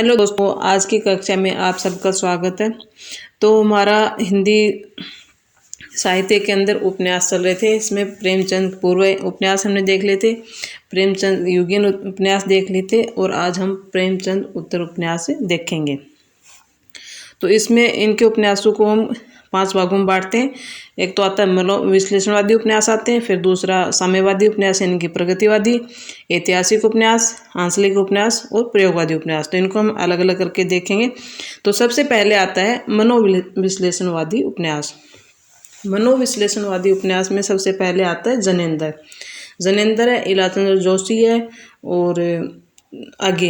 Hello दोस्तों, आज की कक्षा में आप सबका स्वागत है। तो हमारा हिंदी साहित्य के अंदर उपन्यास चल रहे थे। इसमें प्रेमचंद पूर्व उपन्यास हमने देख लिए थे, प्रेमचंद युगीन उपन्यास देख लिए थे और आज हम प्रेमचंद उत्तर उपन्यास देखेंगे। तो इसमें इनके उपन्यासों को हम 5 भागों में बांटते हैं। एक तो आता है मनोविश्लेषणवादी उपन्यास आते हैं, फिर दूसरा साम्यवादी उपन्यास यानी कि प्रगतिवादी, ऐतिहासिक उपन्यास, आंचलिक उपन्यास और प्रयोगवादी उपन्यास। तो इनको हम अलग अलग करके देखेंगे। तो सबसे पहले आता है मनोविश्लेषणवादी उपन्यास। मनोविश्लेषणवादी उपन्यास में सबसे पहले आता है जनेंद्र। जनेंद्र है, इलाचंद्र जोशी है और आगे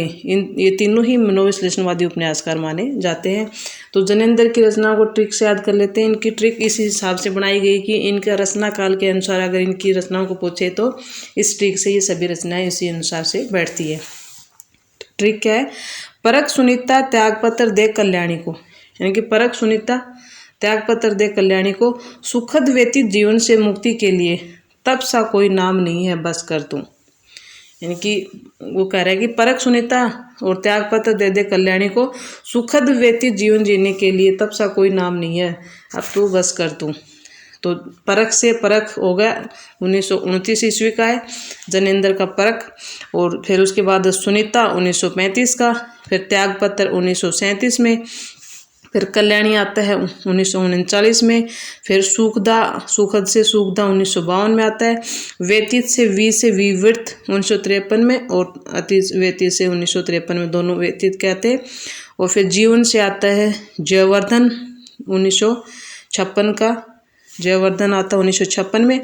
ये तीनों ही मनोविश्लेषणवादी उपन्यासकार माने जाते हैं। तो जनेंद्र की रचना को ट्रिक से याद कर लेते हैं। इनकी ट्रिक इस हिसाब से बनाई गई कि इनका रचना काल के अनुसार अगर इनकी रचनाओं को पूछे तो इस ट्रिक से ये सभी रचनाएं इसी अनुसार से बैठती है। ट्रिक क्या है? परख सुनीता त्यागपत्र दे कल्याणी को, यानी कि परख सुनीता त्यागपत्र दे कल्याणी को, सुखद व्यतीत जीवन से मुक्ति के लिए तब सा कोई नाम नहीं है बस कर तू। यानी कि वो कह रहा है कि परख सुनीता और त्यागपत्र दे दे कल्याणी को, सुखद व्यतीत जीवन जीने के लिए तब सा कोई नाम नहीं है, अब तू बस कर तू। तो परख से परख हो गया 1929 ईस्वी का है जनेंद्र का परख, और फिर उसके बाद सुनीता 1935 का, फिर त्यागपत्र 1937 में, फिर कल्याणी आता है 1939 में, फिर सुखद से सुखदा 1952 में आता है, व्यतीत से विवृत 1953 में और अति व्यतीत से 1953 में, दोनों व्यतीत कहते हैं। और फिर जीवन से आता है जयवर्धन 1956 का, जयवर्धन आता है 1956 में।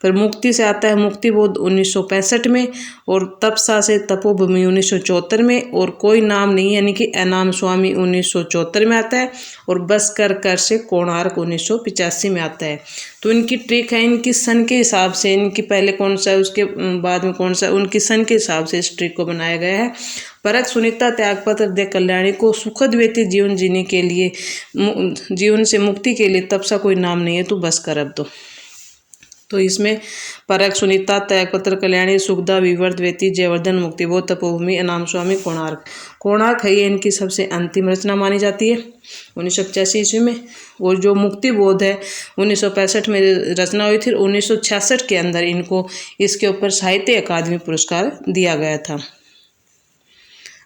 फिर मुक्ति से आता है मुक्तिबोध 1965 में, और तपसा से तपोभूमि 1974 में, और कोई नाम नहीं यानी कि अनाम स्वामी 1974 में आता है, और बस कर से कोणार्क 1985 में आता है। तो इनकी ट्रिक है, इनकी सन के हिसाब से, इनकी पहले कौन सा है उसके बाद में कौन सा, उनकी सन के हिसाब से इस ट्रिक को बनाया गया है। परख सुनीता त्यागपत्र दे कल्याणी को, सुखद व्यतीत जीवन जीने के लिए, जीवन से मुक्ति के लिए तब सा कोई नाम नहीं है, तू बस कर अब तो इसमें परख सुनीता त्यागपत्र कल्याणी, सुखदा विवर्त व्यतीत जयवर्धन मुक्तिबोध तपोभूमि अनाम स्वामी कोणार्क है, ये इनकी सबसे अंतिम रचना मानी जाती है 1985 ईस्वी में। और जो मुक्तिबोध है 1965 में रचना हुई थी, 1966 के अंदर इनको इसके ऊपर साहित्य अकादमी पुरस्कार दिया गया था।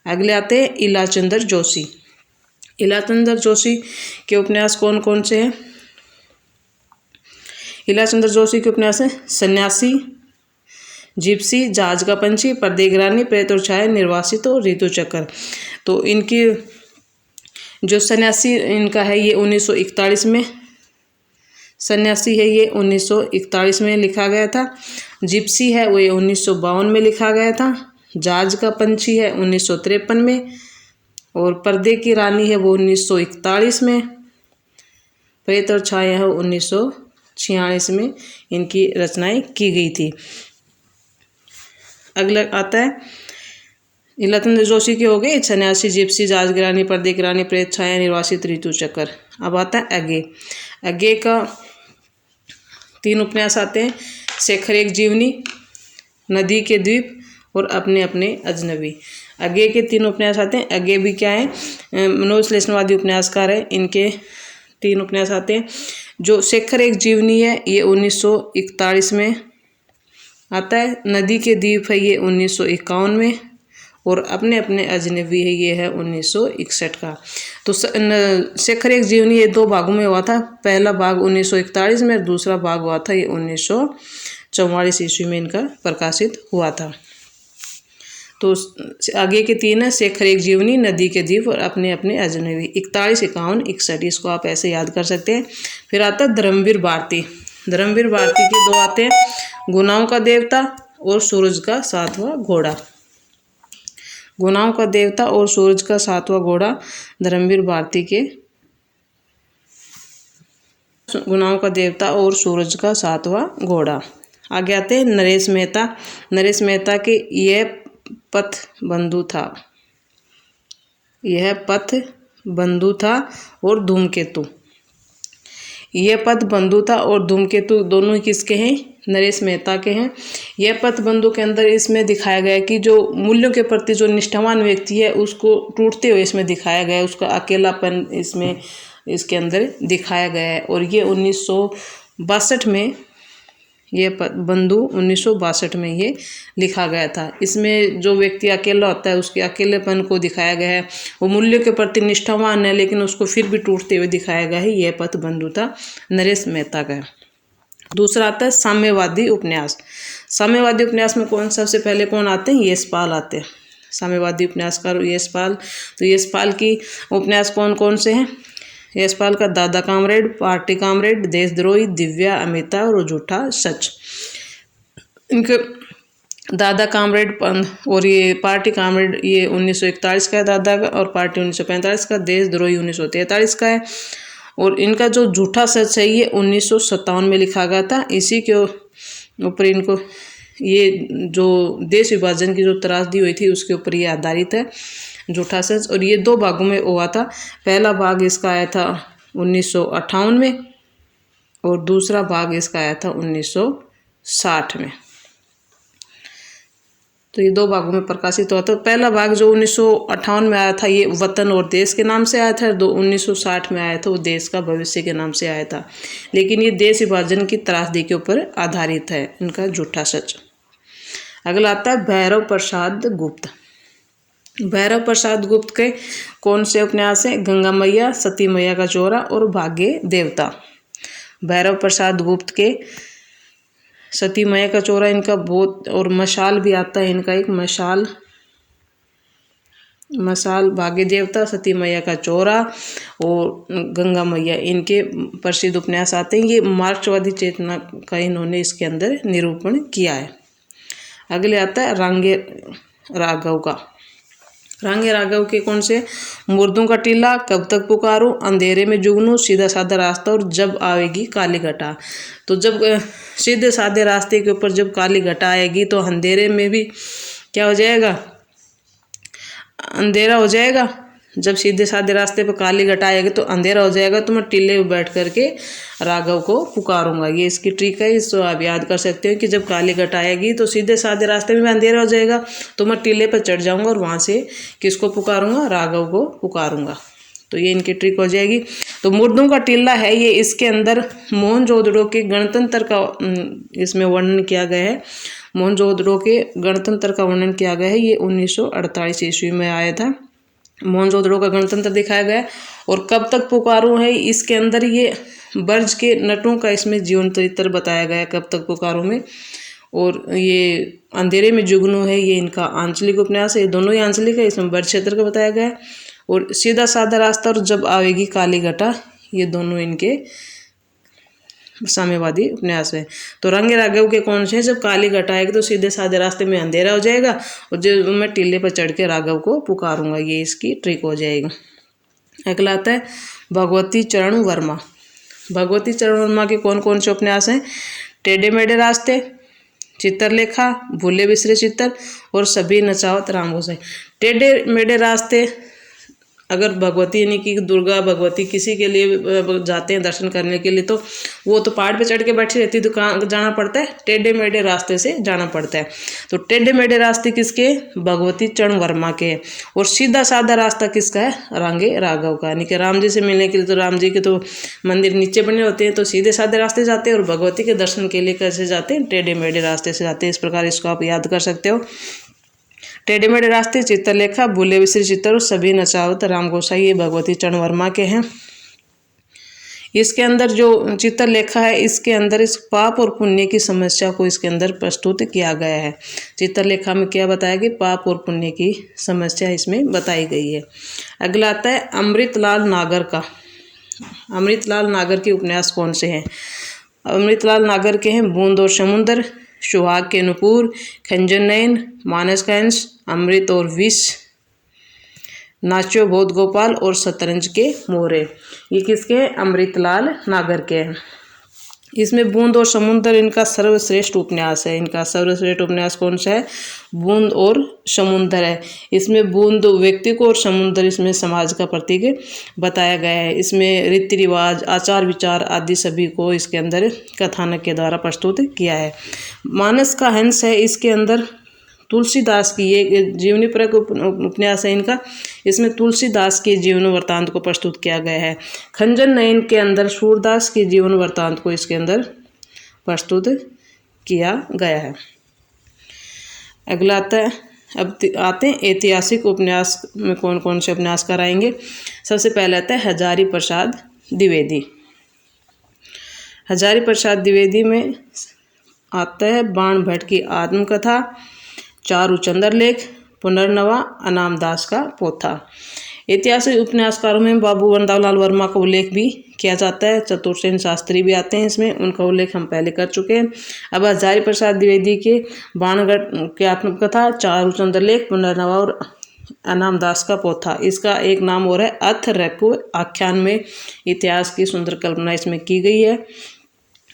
अगले आते हैं इलाचंद्र जोशी। इलाचंद्र जोशी के उपन्यास कौन कौन से हैं? इलाचंद्र जोशी के उपन्यास है सन्यासी, जिप्सी, जहाज का पंछी, पर्दे की रानी, प्रेत और छाया, निर्वासित और ऋतु चक्र। तो इनकी जो सन्यासी इनका है ये 1941 में, सन्यासी है ये 1941 में लिखा गया था। जिप्सी है वो ये 1952 में लिखा गया था। जहाज का पंछी है 1953 में, और पर्दे की रानी है वो 1941 में, प्रेत और छाया है 1946 में इनकी रचनाएं की गई थी। अगला आता है इलाचंद्र जोशी के हो गए सन्यासी, जिप्सी, जहाज की रानी, पर्दे की रानी, प्रेत, छाया, निर्वासित, ऋतु चक्र। अब आता है अगे का 3 उपन्यास आते हैं, शेखर एक जीवनी, नदी के द्वीप और अपने अपने अजनबी। अगे के 3 उपन्यास आते हैं। अगे भी क्या है? मनोविश्लेषणवादी उपन्यासकार है। इनके 3 उपन्यास आते हैं। जो शेखर एक जीवनी है ये 1941 में आता है। नदी के द्वीप है ये 1951 में, और अपने अपने अजनबी है ये है 1961 का। तो शेखर एक जीवनी ये 2 भागों में हुआ था। पहला भाग 1941 में, दूसरा भाग हुआ था ये 1944 ईस्वी में इनका प्रकाशित हुआ था। तो आगे के 3 है शेखर एक जीवनी, नदी के द्वीप और अपने अपने अजनबी। 41, 51, 61 इसको आप ऐसे याद कर सकते हैं। फिर आता है धर्मवीर भारती। धर्मवीर भारती के 2 आते हैं, गुनाहों का देवता और सूरज का 7वां घोड़ा। गुनाहों का देवता और सूरज का 7वां घोड़ा धर्मवीर भारती के, गुनाहों का देवता और सूरज का 7वां घोड़ा। आगे आते हैं नरेश मेहता। नरेश मेहता के यह पथ बंधु था, यह पथ बंधु था और धूमकेतु। यह पथ बंधु था और धूमकेतु दोनों किसके हैं? नरेश मेहता के हैं। यह पथबंधु के अंदर इसमें दिखाया गया है कि जो मूल्यों के प्रति जो निष्ठावान व्यक्ति है उसको टूटते हुए इसमें दिखाया गया है, उसका अकेलापन इसमें इसके अंदर दिखाया गया है। और ये 1962 में ये बंधु 1962 में ये लिखा गया था। इसमें जो व्यक्ति अकेला होता है उसके अकेलेपन को दिखाया गया है, वो मूल्यों के प्रति निष्ठावान है लेकिन उसको फिर भी टूटते हुए दिखाया गया है। यह पथबंधु था नरेश मेहता का। दूसरा आता है साम्यवादी उपन्यास। साम्यवादी उपन्यास में सबसे पहले कौन आते हैं? यशपाल आते हैं। साम्यवादी उपन्यासकार यशपाल। तो यशपाल की उपन्यास कौन कौन से हैं? यशपाल का दादा कामरेड, पार्टी कामरेड, देशद्रोही, दिव्या, अमिता और झूठा सच। इनके दादा कामरेड और ये पार्टी कामरेड ये 1941 का है दादा का, और पार्टी 1945 का, देशद्रोही 1943 का है। और इनका जो झूठा सच है ये 1957 में लिखा गया था। इसी के ऊपर इनको ये जो देश विभाजन की जो त्रासदी हुई थी उसके ऊपर ये आधारित है झूठा सच। और ये 2 भागों में हुआ था। पहला भाग इसका आया था 1958 में और दूसरा भाग इसका आया था 1960 में। तो ये 2 भागों में प्रकाशित हुआ था। पहला भाग जो 1958 में आया था ये वतन और देश के नाम से आया था। 1960 में आया था वो देश का भविष्य के नाम से आया था। लेकिन ये देश विभाजन की त्रासदी के ऊपर आधारित है इनका झूठा सच। अगला आता है भैरव प्रसाद गुप्त। भैरव प्रसाद गुप्त के कौन से उपन्यास हैं? गंगा मैया, सती मैया का चोरा और भाग्य देवता। भैरव प्रसाद गुप्त के सती मैया का चोरा इनका बहुत, और मशाल भी आता है इनका एक, मशाल, भाग्य देवता, सती मैया का चोरा और गंगा मैया, इनके प्रसिद्ध उपन्यास आते हैं। ये मार्क्सवादी चेतना का इन्होंने इसके अंदर निरूपण किया है। अगले आता है रांगे राघव का। रांगे राघव के कौन से? मुर्दों का टीला, कब तक पुकारूं, अंधेरे में जुगनू, सीधा साधा रास्ता और जब आएगी काली घटा। तो जब सीधे साधे रास्ते के ऊपर जब काली घटा आएगी तो अंधेरे में भी क्या हो जाएगा? अंधेरा हो जाएगा। जब सीधे साधे रास्ते पर काली घटा आएगी तो अंधेरा हो जाएगा, तो मैं टीले में बैठ करके राघव को पुकारूंगा। ये इसकी ट्रिक है, इसको आप याद कर सकते हो कि जब काली घटा आएगी तो सीधे साधे रास्ते में अंधेरा हो जाएगा, तो मैं टीले पर चढ़ जाऊंगा और वहां से किसको पुकारूंगा? राघव को पुकारूंगा। तो ये इनकी ट्रिक हो जाएगी। तो मुर्दों का टीला है ये, इसके अंदर मोहनजोदड़ो के गणतंत्र का इसमें वर्णन किया गया है। मोहनजोदड़ो के गणतंत्र का वर्णन किया गया है। ये 1948 ईस्वी में आया था। मोहनजोदड़ो का गणतंत्र दिखाया गया है। और कब तक पुकारूं है इसके अंदर ये ब्रज के नटों का इसमें जीवन चरित्र बताया गया है कब तक पुकारूं में। और ये अंधेरे में जुगनू है ये इनका आंचलिक उपन्यास है। ये दोनों ही आंचलिक है, इसमें ब्रज क्षेत्र का बताया गया है। और सीधा साधा रास्ता और जब आवेगी काली घटा, ये दोनों इनके साम्यवादी उपन्यास है। तो रांगे राघव के कौन से? जब काली घटा आएगी तो सीधे साधे रास्ते में अंधेरा हो जाएगा और जब मैं टीले पर चढ़ के राघव को पुकारूंगा, ये इसकी ट्रिक हो जाएगी। अगला आता है भगवती चरण वर्मा। भगवती चरण वर्मा के कौन कौन से उपन्यास हैं? टेढ़े मेढ़े रास्ते, चित्रलेखा, भूले बिसरे चित्र और सभी नचावत राम गोसाई। टेढ़े मेढ़े रास्ते अगर भगवती यानी कि दुर्गा भगवती किसी के लिए जाते हैं दर्शन करने के लिए, तो वो तो पहाड़ पे चढ़ के बैठी रहती, तो कहाँ जाना पड़ता है? टेढ़े मेढ़े रास्ते से जाना पड़ता है। तो टेढ़े मेढ़े रास्ते किसके? भगवती चरण वर्मा के। और सीधा साधा रास्ता किसका है? रांगे राघव का। यानी कि राम जी से मिलने के लिए तो राम जी के तो मंदिर नीचे बने होते हैं, तो सीधे साधे रास्ते जाते हैं, और भगवती के दर्शन के लिए कैसे जाते हैं? टेढ़े मेढ़े रास्ते से जाते हैं। इस प्रकार इसको आप याद कर सकते हो। टेढ़े मेढ़े रास्ते, चित्रलेखा, भूले बिसरे चित्र और सभी नचावत राम गोसाई, ये भगवती चरण वर्मा के हैं। इसके अंदर जो चित्रलेखा है इसके अंदर इस पाप और पुण्य की समस्या को इसके अंदर प्रस्तुत किया गया है। चित्रलेखा में क्या बताया कि पाप और पुण्य की समस्या इसमें बताई गई है। अगला आता है अमृतलाल नागर का। अमृतलाल नागर के उपन्यास कौन से हैं? अमृतलाल नागर के हैं बूंद और समुंदर, सुहाग के नुपुर, खंजर नयन, मानस का अंश, अमृत और विष, नाचो भोत गोपाल और शतरंज के मोहरे। ये किसके हैं? अमृतलाल नागर के हैं। इसमें बूंद और समुद्र इनका सर्वश्रेष्ठ उपन्यास है। इनका सर्वश्रेष्ठ उपन्यास कौन सा है? बूंद और समुद्र है। इसमें बूंद व्यक्ति को और समुद्र इसमें समाज का प्रतीक बताया गया है। इसमें रीति रिवाज, आचार विचार आदि सभी को इसके अंदर कथानक के द्वारा प्रस्तुत किया है। मानस का हंस है। इसके अंदर तुलसीदास की ये जीवनी परक उपन्यास है इनका। इसमें तुलसीदास के जीवन वृत्तांत को प्रस्तुत किया गया है। खंजन नयन के अंदर सूरदास के जीवन वृत्तांत को इसके अंदर प्रस्तुत किया गया है। अगला आता है, अब आते हैं ऐतिहासिक उपन्यास में कौन कौन से उपन्यास कराएंगे। सबसे पहले आता है हजारी प्रसाद द्विवेदी। हजारी प्रसाद द्विवेदी में आता है बाण भट्ट की आत्मकथा, चारू चंद्रलेख, पुनर्नवा, अनाम दास का पोथा। ऐतिहासिक उपन्यासकारों में बाबू वरदावलाल वर्मा का उल्लेख भी किया जाता है। चतुर्सेन शास्त्री भी आते हैं इसमें, उनका उल्लेख हम पहले कर चुके हैं। अब हजारी प्रसाद द्विवेदी के बाणगढ़ की आत्मकथा, चारू चंद्रलेख, पुनर्नवा और अनाम दास का पोथा। इसका एक नाम और है अथ रघु आख्यान में इतिहास की सुंदर कल्पना इसमें की गई है।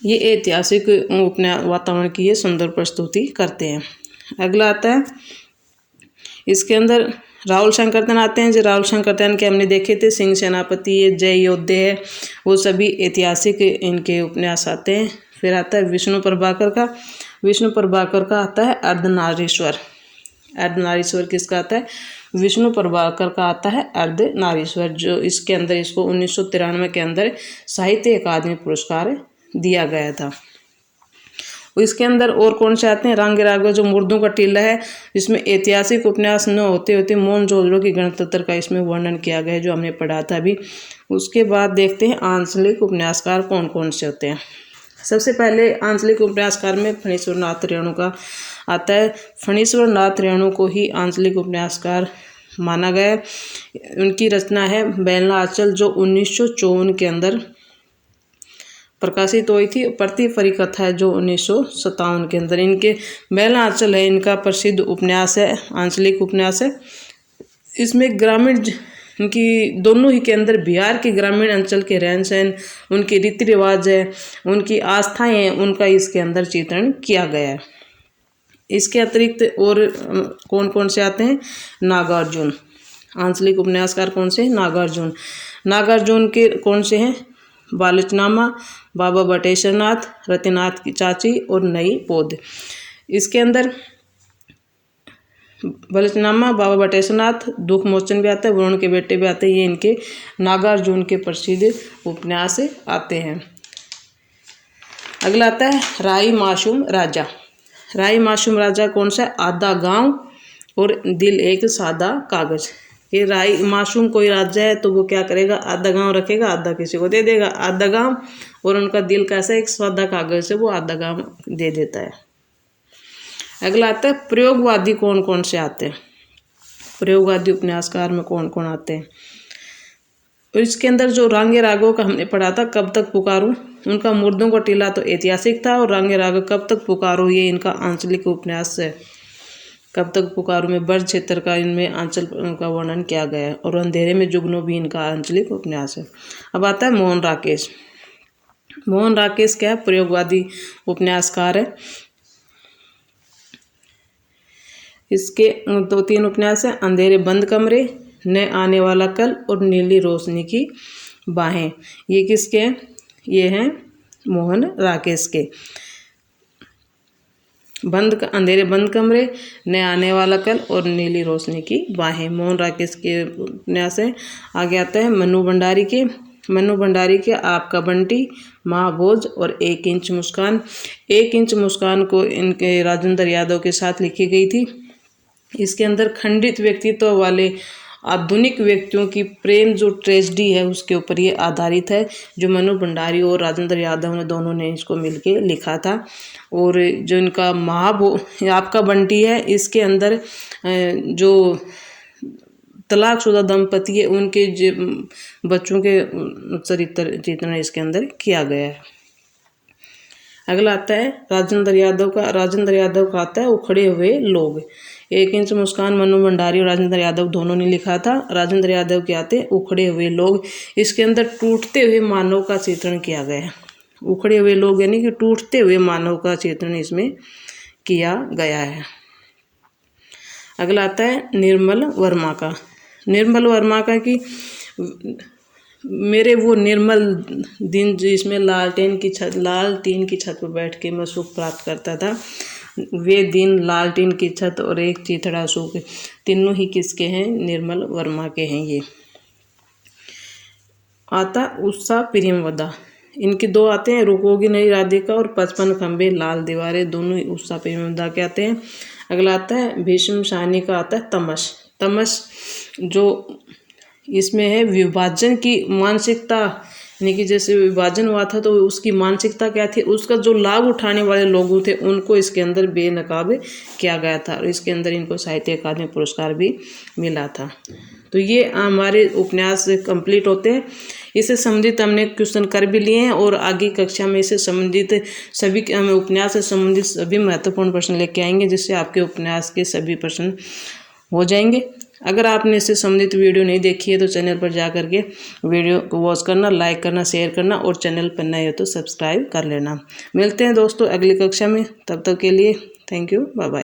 ये ऐतिहासिक उपन्यास वातावरण की ये सुंदर प्रस्तुति करते हैं। अगला आता है, इसके अंदर राहुल शंकरतन आते हैं। जो राहुल शंकरतन के हमने देखे थे, सिंह सेनापति है, जय योद्धे है, वो सभी ऐतिहासिक इनके उपन्यास आते हैं। फिर आता है विष्णु प्रभाकर का। विष्णु प्रभाकर का आता है अर्धनारीश्वर। अर्धनारीश्वर किसका आता है? विष्णु प्रभाकर का आता है अर्धनारीश्वर, जो इसके अंदर इसको 1993 के अंदर साहित्य अकादमी पुरस्कार दिया गया था। इसके अंदर और कौन से आते हैं? रंग रागो जो मुर्दों का टीला है, जिसमें ऐतिहासिक उपन्यास न होते होते मोहनजोदड़ो की गणतंत्र का इसमें वर्णन किया गया है, जो हमने पढ़ा था अभी। उसके बाद देखते हैं आंचलिक उपन्यासकार कौन कौन से होते हैं। सबसे पहले आंचलिक उपन्यासकार में फणीश्वर नाथ रेणु का आता है। फणीश्वर नाथ रेणु को ही आंचलिक उपन्यासकार माना गया। उनकी रचना है बेलना आंचल, जो 1954 के अंदर प्रकाशित हुई थी। प्रति परिकथा है जो 1957 के अंदर। इनके बेलना आंचल है इनका प्रसिद्ध उपन्यास है, आंचलिक उपन्यास है। इसमें ग्रामीण उनकी दोनों ही के अंदर बिहार के ग्रामीण अंचल के रहन सहन, उनके रीति रिवाज है, उनकी आस्थाएं हैं, उनका इसके अंदर चित्रण किया गया है। इसके अतिरिक्त और कौन कौन से आते हैं? नागार्जुन। आंचलिक उपन्यासकार कौन से? नागार्जुन। नागार्जुन के कौन से हैं? बालोचनामा, बाबा बटेश्वरनाथ, रतिनाथ की चाची और नई पौध। इसके अंदर बालोचनामा, बाबा बटेश्वरनाथ, दुख मोचन भी आता है, वरुण के बेटे भी आते हैं। ये इनके नागार्जुन के प्रसिद्ध उपन्यास आते हैं। अगला आता है राई मासूम राजा। राई मासूम राजा कौन सा? आधा गांव और दिल एक सादा कागज। ये राई मासूम कोई राजा है तो वो क्या करेगा? आधा गांव रखेगा, आधा किसी को दे देगा। आधा गांव और उनका दिल कैसा? एक सादा कागज से वो आधा गांव दे देता है। अगला आता है प्रयोगवादी कौन कौन से आते हैं। प्रयोगवादी उपन्यासकार में कौन कौन आते हैं? और इसके अंदर जो रांगे रागों का हमने पढ़ा था, कब तक पुकारूं, उनका मुर्दों का टीला तो ऐतिहासिक था, और रांगे रागो कब तक पुकारो ये इनका आंचलिक उपन्यास है। कब तक पुकारो में ब्रज क्षेत्र का इनमें आंचल का वर्णन किया गया है, और अंधेरे में जुगनू भी इनका आंचलिक उपन्यास है। अब आता है मोहन राकेश। मोहन राकेश क्या है? प्रयोगवादी उपन्यासकार है। इसके 2-3 उपन्यास हैं, अंधेरे बंद कमरे, न आने वाला कल और नीली रोशनी की बाहें। ये किसके हैं? ये हैं मोहन राकेश के। अंधेरे बंद कमरे, न आने वाला कल और नीली रोशनी की बाहें, मोहन राकेश के उपन्यास है। आगे आता है मन्नू भंडारी के। मन्नू भंडारी के आपका बंटी, महाभोज और 1 इंच मुस्कान। 1 इंच मुस्कान को इनके राजेंद्र यादव के साथ लिखी गई थी। इसके अंदर खंडित व्यक्तित्व वाले आधुनिक व्यक्तियों की प्रेम जो ट्रेजेडी है उसके ऊपर ये आधारित है, जो मन्नू भंडारी और राजेंद्र यादव ने दोनों ने इसको मिलके लिखा था। और जो इनका आपका बंटी है, इसके अंदर जो तलाकशुदा दंपति है उनके बच्चों के चरित्र चित्रण इसके अंदर किया गया है। अगला आता है राजेंद्र यादव का। राजेंद्र यादव का आता है उखड़े हुए लोग। 1 इंच मुस्कान मन्नू भंडारी और राजेंद्र यादव दोनों ने लिखा था। राजेंद्र यादव के आते उखड़े हुए लोग। इसके अंदर टूटते हुए मानव का चित्रण किया गया है। उखड़े हुए लोग यानी कि टूटते हुए मानव का चित्रण इसमें किया गया है। अगला आता है निर्मल वर्मा का। निर्मल वर्मा का कि मेरे वो निर्मल दिन जिसमें लालटेन की छत पर बैठ के मैं सुख प्राप्त करता था, वे दिन लालटेन की छत और एक चिथड़ा सुख, तीनों ही किसके हैं? निर्मल वर्मा के हैं। ये आता उषा प्रेमवदा। इनके दो आते हैं, रुकोगी नहीं राधिका और 55 खंबे लाल दीवारें, दोनों ही उषा प्रेमवदा के आते हैं। अगला आता है भीष्म शाहनी का आता है तमस। तमस जो इसमें है विभाजन की मानसिकता, यानी कि जैसे विभाजन हुआ था तो उसकी मानसिकता क्या थी, उसका जो लाभ उठाने वाले लोग थे उनको इसके अंदर बेनकाब किया गया था और इसके अंदर इनको साहित्य अकादमी पुरस्कार भी मिला था। तो ये हमारे उपन्यास कंप्लीट होते हैं। इससे संबंधित हमने क्वेश्चन कर भी लिए हैं और आगे कक्षा में इससे संबंधित सभी हमें उपन्यास से संबंधित सभी महत्वपूर्ण प्रश्न लेके आएंगे, जिससे आपके उपन्यास के सभी प्रश्न हो जाएंगे। अगर आपने इससे संबंधित वीडियो नहीं देखी है तो चैनल पर जा करके वीडियो को वॉच करना, लाइक करना, शेयर करना और चैनल पर नए हो तो सब्सक्राइब कर लेना। मिलते हैं दोस्तों अगली कक्षा में, तब तक के लिए थैंक यू, बाय बाय।